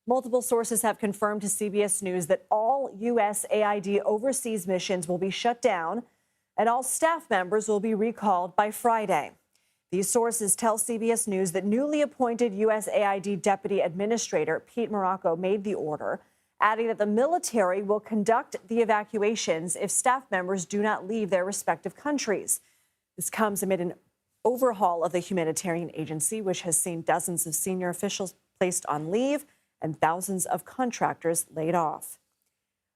Multiple sources have confirmed to CBS News that all USAID overseas missions will be shut down and all staff members will be recalled by Friday. These sources tell CBS News that newly appointed USAID Deputy Administrator Pete Morocco made the order, adding that the military will conduct the evacuations if staff members do not leave their respective countries. This comes amid an overhaul of the humanitarian agency, which has seen dozens of senior officials placed on leave and thousands of contractors laid off.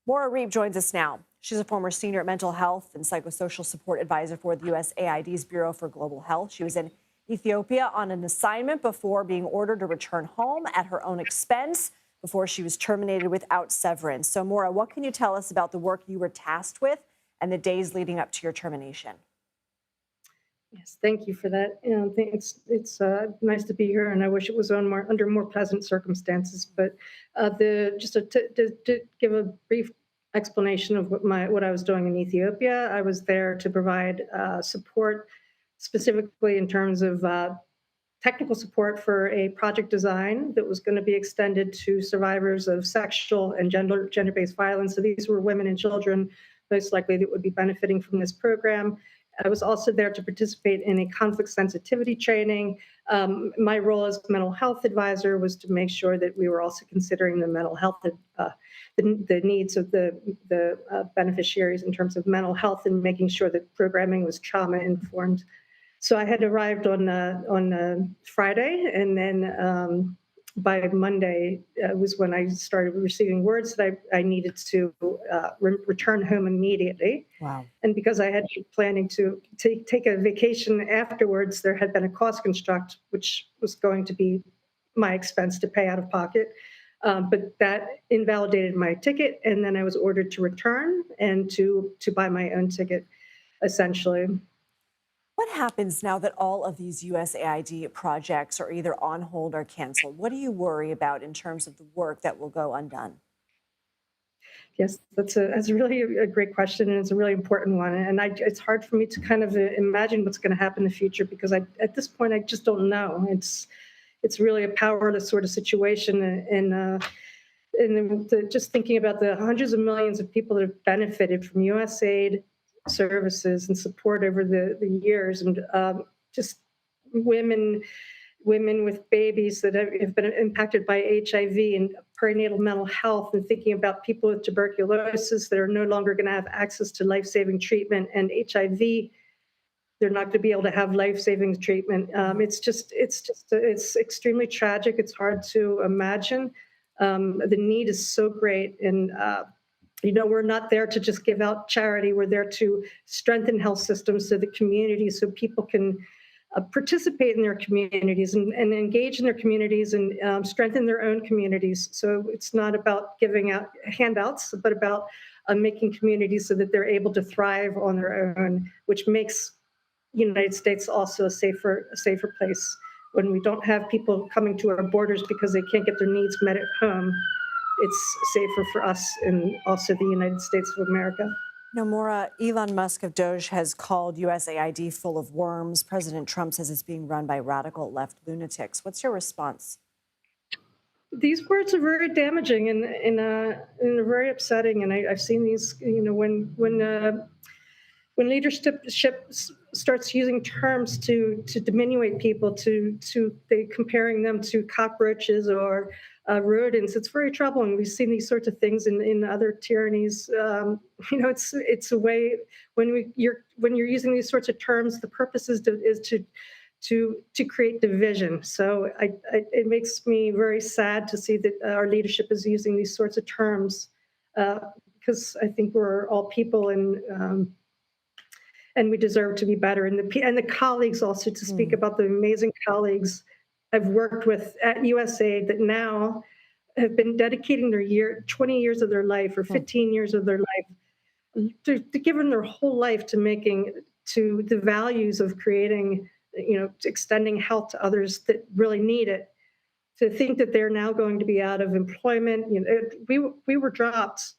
Maura Reap joins us now. She's a former senior mental health and psychosocial support advisor for the USAID's Bureau for Global Health. She was in Ethiopia on an assignment before being ordered to return home at her own expense before she was terminated without severance. So, Maura, what can you tell us about the work you were tasked with and the days leading up to your termination? Yes, thank you for that. It's nice to be here, and I wish it was under more pleasant circumstances. But to give a brief explanation of what I was doing in Ethiopia, I was there to provide support, specifically in terms of technical support for a project design that was going to be extended to survivors of sexual and gender-based violence. So these were women and children, most likely, that would be benefiting from this program. I was also there to participate in a conflict sensitivity training. My role as mental health advisor was to make sure that we were also considering the mental health, the needs of the beneficiaries in terms of mental health, and making sure that programming was trauma informed. So I had arrived on Friday, and then by Monday was when I started receiving words that I needed to return home immediately. Wow. And because I had been planning to take a vacation afterwards, there had been a cost construct, which was going to be my expense to pay out of pocket. But that invalidated my ticket, and then I was ordered to return and to buy my own ticket, essentially. What happens now that all of these USAID projects are either on hold or canceled? What do you worry about in terms of the work that will go undone? Yes, that's really a great question, and it's a really important one. And it's hard for me to kind of imagine what's going to happen in the future, because at this point, I just don't know. It's really a powerless sort of situation, and just thinking about the hundreds of millions of people that have benefited from USAID services and support over the years, and just women with babies that have been impacted by HIV and perinatal mental health, and thinking about people with tuberculosis that are no longer going to have access to life-saving treatment, and HIV, they're not going to be able to have life-saving treatment. It's extremely tragic. It's hard to imagine. The need is so great, and we're not there to just give out charity. We're there to strengthen health systems so the community, so people can participate in their communities and engage in their communities and strengthen their own communities. So it's not about giving out handouts, but about making communities so that they're able to thrive on their own, which makes the United States also a safer place. When we don't have people coming to our borders because they can't get their needs met at home, it's safer for us and also the United States of America. Now, Maura, Elon Musk of Doge has called USAID full of worms. President Trump says it's being run by radical left lunatics. What's your response? These words are very damaging and very upsetting. And I've seen these, when leadership starts using terms to diminuate people, comparing them to cockroaches or rodents, it's very troubling. We've seen these sorts of things in other tyrannies. It's a way when you're using these sorts of terms, the purpose is to create division. So it makes me very sad to see that our leadership is using these sorts of terms, because I think we're all people, and we deserve to be better. And the colleagues also, to speak about the amazing colleagues I've worked with at USAID that now have been dedicating 20 years of their life or 15 years of their life, to giving their whole life to the values of creating, extending health to others that really need it. To think that they're now going to be out of employment, we were dropped.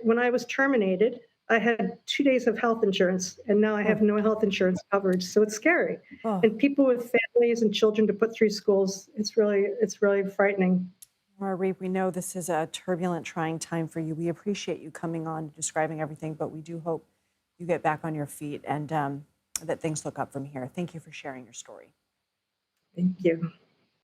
When I was terminated, I had 2 days of health insurance, and now I have no health insurance coverage. So it's scary. And people with families and children to put through schools, it's really frightening. Maura Reap, we know this is a turbulent, trying time for you. We appreciate you coming on, describing everything, but we do hope you get back on your feet and that things look up from here. Thank you for sharing your story. Thank you.